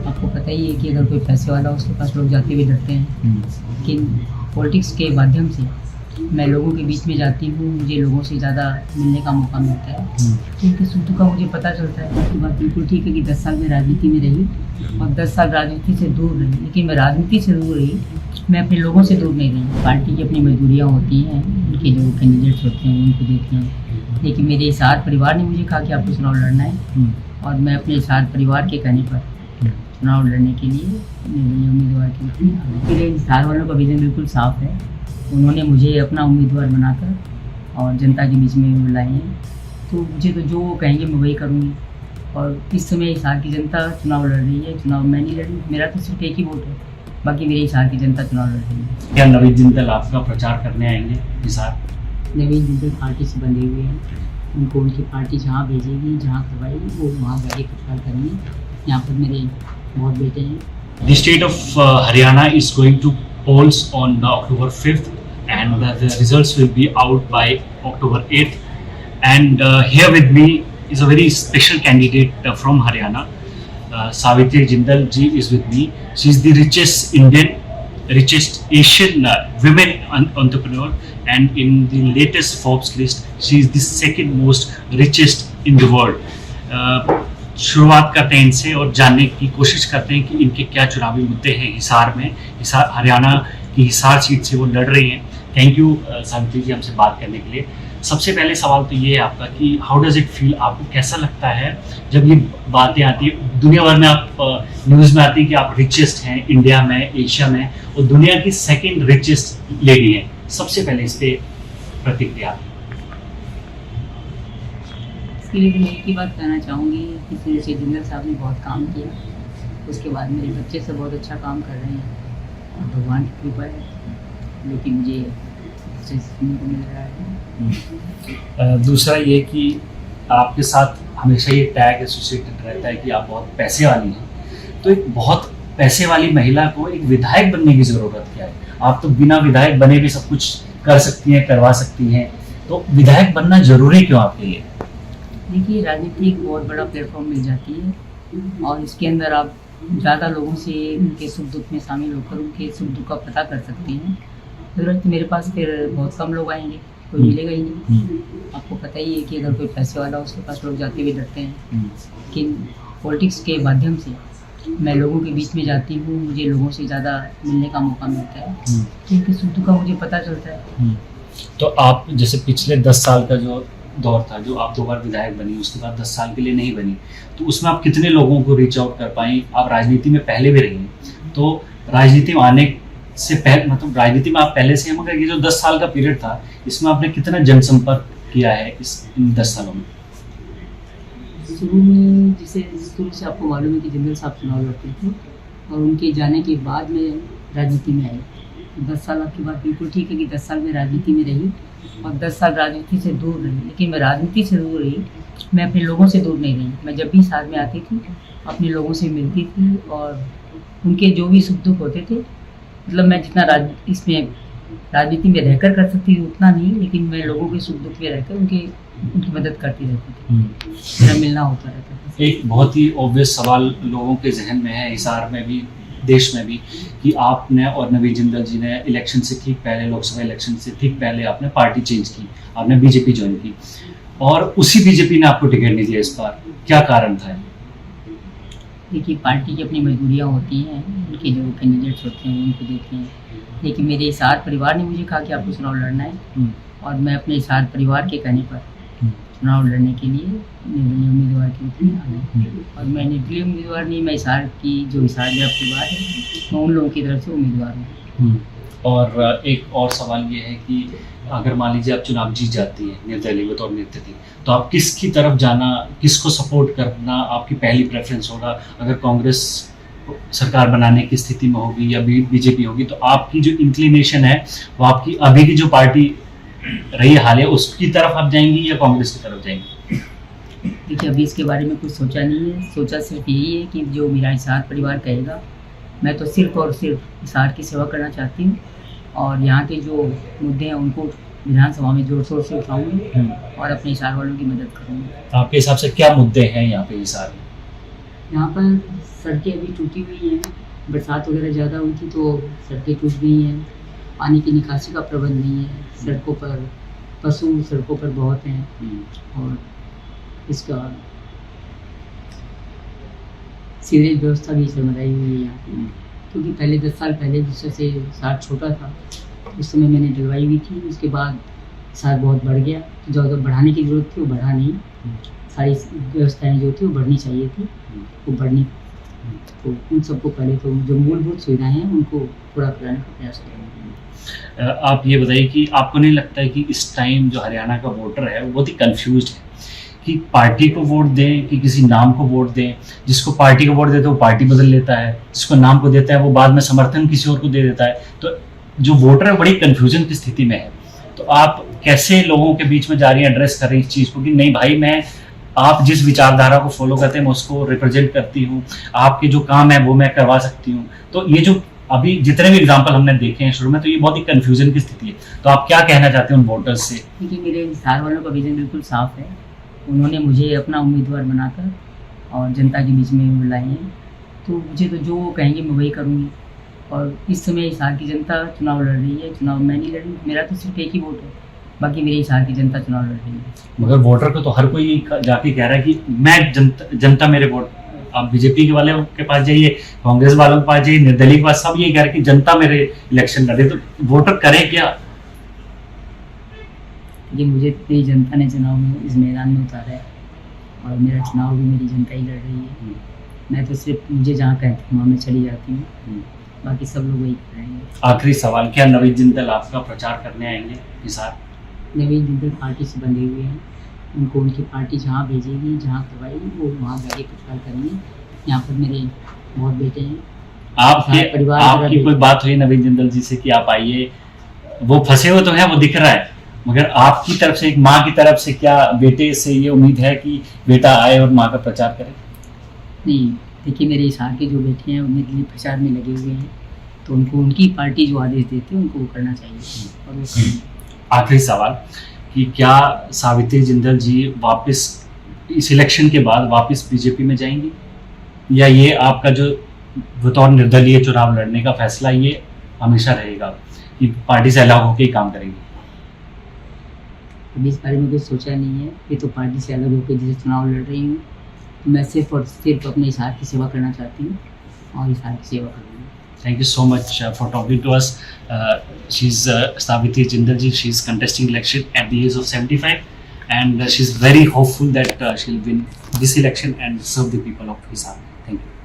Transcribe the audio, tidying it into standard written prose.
आपको पता ही है कि अगर कोई पैसे वाला हो उसके पास लोग जाते हुए डरते हैं, लेकिन पॉलिटिक्स के माध्यम से मैं लोगों के बीच में जाती हूँ, मुझे लोगों से ज़्यादा मिलने का मौका मिलता है, क्योंकि सुख का मुझे पता चलता है। बाकी बात बिल्कुल ठीक है कि 10 साल में राजनीति में रही और 10 साल राजनीति से दूर रही, लेकिन मैं राजनीति से दूर रही, मैं अपने लोगों से दूर नहीं रही। पार्टी की अपनी मजबूरियाँ होती हैं, उनके जो कैंडिडेट्स होते हैं उनको देखते हैं, लेकिन मेरे हिसार परिवार ने मुझे कहा कि आपको चुनाव लड़ना है और मैं अपने हिसार परिवार के कहने पर चुनाव लड़ने के लिए उम्मीदवार के रूप में। मेरे हिसार वालों का विजन बिल्कुल साफ है, उन्होंने मुझे अपना उम्मीदवार बनाकर और जनता के बीच में बुलाए हैं, तो मुझे तो जो वो कहेंगे मैं वही करूँगी। और इस समय हिसार की जनता चुनाव लड़ रही है, चुनाव मैं नहीं लड़ी, मेरा तो सिर्फ एक ही वोट है, बाकी मेरे हिसार की जनता चुनाव लड़ रही है। क्या नवीन जिंदल आपका प्रचार करने आएंगे हिसार? नवीन जिंदल पार्टी से बंधे हुए हैं, उनको उनकी पार्टी जहाँ भेजेगी, जहाँ करवाएगी, वो वहाँ जाके प्रचार करेंगे। यहाँ पर मेरे बहुत बेटे हैं। The state of Haryana is going to polls on October 5th and the results will be out by October 8th. And here with me is a very special candidate from Haryana. Savitri Jindal ji is with me. She is the richest Indian, richest Asian women entrepreneur, and in the latest Forbes list, she is the second most richest in the world. शुरुआत करते हैं इनसे और जानने की कोशिश करते हैं कि इनके क्या चुनावी मुद्दे हैं हिसार में। हिसार हरियाणा की हिसार सीट से वो लड़ रही हैं। थैंक यू सावित्री जी हमसे बात करने के लिए। सबसे पहले सवाल तो ये है आपका कि हाउ डज इट फील, आपको कैसा लगता है जब ये बातें आती है दुनिया भर में, आप न्यूज़ में आती है कि आप रिचेस्ट हैं इंडिया में, एशिया में, और दुनिया की सेकेंड रिचेस्ट लेडी हैं। सबसे पहले इस पर प्रतिक्रिया। इसके लिए मैं एक ही बात कहना चाहूँगी कि श्री जिंदल साहब ने बहुत काम किया, उसके बाद मेरे बच्चे से बहुत अच्छा काम कर रहे हैं और भगवान की कृपा है, लेकिन मुझे सुनने को मिल रहा है। दूसरा ये कि आपके साथ हमेशा ये टैग एसोसिएटेड रहता है कि आप बहुत पैसे वाली हैं, तो एक बहुत पैसे वाली महिला को एक विधायक बनने की ज़रूरत क्या है? आप तो बिना विधायक बने भी सब कुछ कर सकती हैं, करवा सकती हैं, तो विधायक बनना जरूरी क्यों आपके लिए? देखिए, राजनीति एक बहुत बड़ा प्लेटफॉर्म मिल जाती है और इसके अंदर आप ज़्यादा लोगों से उनके सुख दुख में शामिल होकर उनके सुख दुख का पता कर सकते हैं। ज़रूरत मेरे पास फिर बहुत कम लोग आएंगे, कोई मिलेगा ही नहीं। आपको पता ही है कि अगर कोई पैसे वाला हो उसके पास लोग जाते हुए डरते हैं, लेकिन पॉलिटिक्स के माध्यम से मैं लोगों के बीच में जाती हूँ, मुझे लोगों से ज़्यादा मिलने का मौका मिलता है, क्योंकि सुख दुख का मुझे पता चलता है। तो आप जैसे पिछले 10 साल का जो दौर था, जो आप 2 बार विधायक बनी, उसके बाद 10 साल के लिए नहीं बनी, तो उसमें आप कितने लोगों को रीच आउट कर पाई? आप राजनीति में पहले भी रही हैं, तो राजनीति में आने से पहले, मतलब राजनीति में आप पहले से हैं, मगर ये जो 10 साल का पीरियड था, इसमें आपने कितना जनसंपर्क किया है इन 10 सालों में? शुरू में शुरू से आपको मालूम है कि जिंदल साहब चुनाव लड़ते थे और उनके जाने के बाद में राजनीति में आई। 10 साल आपकी बात बिल्कुल ठीक है कि 10 साल में राजनीति में रही और 10 साल राजनीति से दूर रही, लेकिन मैं राजनीति से दूर रही, मैं अपने लोगों से दूर नहीं रही। मैं जब भी साथ में आती थी अपने लोगों से मिलती थी और उनके जो भी सुख दुख होते थे, मतलब मैं जितना इसमें राजनीति में रहकर कर सकती थी उतना नहीं, लेकिन मैं लोगों के सुख दुख में रहकर उनकी मदद करती रहती थी, मेरा मिलना होता रहता था। एक बहुत ही ऑब्वियस सवाल लोगों के जहन में है, हिसार में भी, देश में भी, कि आपने और नवीन जिंदल जी ने इलेक्शन से ठीक पहले, लोकसभा इलेक्शन से ठीक पहले आपने पार्टी चेंज की, आपने बीजेपी ज्वाइन की और उसी बीजेपी ने आपको टिकट नहीं दिया इस बार, क्या कारण था? देखिए, पार्टी की अपनी मजबूरियाँ होती हैं, उनके जो कैंडिडेट्स होते हैं उनको देखते हैं, लेकिन मेरे हिसार परिवार ने मुझे कहा कि आपको चुनाव लड़ना है और मैं अपने हिसार परिवार के कहने पर चुनाव लड़ने के लिए निर्दलीय उम्मीदवार के रूप में आ गई। और मैं निर्दलीय उम्मीदवार नहीं, मैं हिसार की जो हिसार मेरा परिवार है, मैं उन लोगों की तरफ से उम्मीदवार हूँ। और एक और सवाल ये है कि अगर मान लीजिए आप चुनाव जीत जाती है निर्दलीय तौर निर्दलीय, तो आप किसकी तरफ जाना, किसको सपोर्ट करना आपकी पहली प्रेफरेंस होगा? अगर कांग्रेस सरकार बनाने की स्थिति में होगी या बीजेपी होगी, तो आपकी जो इंक्लिनेशन है वो आपकी अभी की जो पार्टी रही हाल है उसकी तरफ आप जाएंगी या कांग्रेस की तरफ जाएंगी? देखिए, अभी इसके बारे में कुछ सोचा नहीं है, सोचा सिर्फ यही है कि जो मेरा हिसार परिवार कहेगा, मैं तो सिर्फ और सिर्फ हिसार की सेवा करना चाहती हूँ और यहाँ के जो मुद्दे हैं उनको विधानसभा में जोर शोर से उठाऊंगी और अपने हिसार वालों की मदद करूँगी। आपके हिसाब से क्या मुद्दे हैं यहाँ पे हिसार में? यहाँ पर सड़कें अभी टूटी हुई हैं, बरसात वगैरह ज़्यादा हुई थी तो सड़कें टूट गई हैं, पानी की निकासी का प्रबंध नहीं है, सड़कों पर पशु सड़कों पर बहुत हैं और इसका सीवरेज व्यवस्था भी चरमराई हुई है यहाँ पे। क्योंकि पहले 10 साल पहले जिस तरह से शहर छोटा था उस समय मैंने डलवाई हुई थी, उसके बाद शहर बहुत बढ़ गया, जो अगर बढ़ाने की ज़रूरत थी वो बढ़ा नहीं, सारी व्यवस्थाएं जो थी वो बढ़नी चाहिए थी, वो बढ़नी, तो उन सबको पहले तो जो मूलभूत सुविधाएं हैं उनको पूरा कराने का प्रयास करेंगे। आप ये बताइए कि आपको नहीं लगता है कि इस टाइम जो हरियाणा का वोटर है वो बहुत ही कंफ्यूज है कि पार्टी को वोट दें कि किसी नाम को वोट दें? जिसको पार्टी को वोट देते हैं वो पार्टी बदल लेता है, जिसको नाम को देता है वो बाद में समर्थन किसी और को दे देता है, तो जो वोटर है बड़ी कन्फ्यूजन की स्थिति में है। तो आप कैसे लोगों के बीच में जा रही हैं, एड्रेस कर रही हैं इस चीज़ को कि नहीं भाई मैं आप जिस विचारधारा को फॉलो करते हैं मैं उसको रिप्रेजेंट करती हूँ, आपके जो काम है वो मैं करवा सकती हूँ। तो ये जो अभी जितने भी एग्जाम्पल हमने देखे हैं शुरू में, तो ये बहुत ही कन्फ्यूजन की स्थिति है। तो आप क्या कहना चाहते हैं उन वोटर्स से? क्योंकि मेरे शहर वालों का विजन बिल्कुल साफ है, उन्होंने मुझे अपना उम्मीदवार बनाकर और जनता के बीच में बुलाए हैं, तो मुझे तो जो वो कहेंगे मैं वही करूँगी। और इस समय हिसार की जनता चुनाव लड़ रही है, चुनाव मैं नहीं लड़ रही, मेरा तो सिर्फ एक ही वोट है, बाकी मेरे हिसार की जनता चुनाव लड़ रही है। मगर वोटर को तो हर कोई जाके कह रहा है कि मैं जनता मेरे वोट, आप बीजेपी के वाले के पास जाइए, कांग्रेस वालों के पास जाइए, निर्दलीय के पास, सब ये कह रहे हैं कि जनता मेरे इलेक्शन लड़ रही है। तो वोटर करे क्या? ये मुझे मेरी जनता ने चुनाव में इस मैदान में उतारा है और मेरा चुनाव भी मेरी जनता ही लड़ रही है। मैं तो सिर्फ मुझे जहाँ कहती हूँ वहाँ मैं चली जाती हूँ, बाकी सब लोग वही करेंगे। आखिरी सवाल, क्या नवीन जिंदल आपका प्रचार करने आएंगे हिसार? नवीन जिंदल पार्टी से बंधे हुए हैं, उनको उनकी पार्टी जहाँ भेजेगी, जहाँ करवाएगी वो वहाँ जाके प्रचार करेंगे। यहाँ पर मेरे बहुत बेटे हैं। आपकी कोई बात हुई नवीन जिंदल जी से कि आप आइए? वो फंसे हुए तो हैं, वो दिख रहा है, मगर आपकी तरफ से, एक माँ की तरफ से क्या बेटे से ये उम्मीद है कि बेटा आए और माँ का प्रचार करे? नहीं, देखिए मेरे हिसार के जो बेटे हैं वो मेरे लिए प्रचार में लगे हुए हैं, तो उनको उनकी पार्टी जो आदेश देती है उनको वो करना चाहिए और वो करेंगे। आखिरी सवाल कि क्या सावित्री जिंदल जी वापस इस इलेक्शन के बाद वापस बीजेपी में जाएंगी, या ये आपका जो बतौर निर्दलीय चुनाव लड़ने का फैसला ये हमेशा रहेगा कि पार्टी से अलग होकर ही काम करेंगी? अभी इस बारे में कुछ सोचा नहीं है, ये तो पार्टी से अलग होकर जैसे चुनाव लड़ रही हूँ, मैं सिर्फ और सिर्फ अपने हिसार की सेवा करना चाहती हूँ और हिसार की सेवा करूँगी। Thank you so much for talking to us. She's Savitri Jindal ji. She's contesting election at the age of 75, and she's very hopeful that she'll win this election and serve the people of Hisar. Thank you.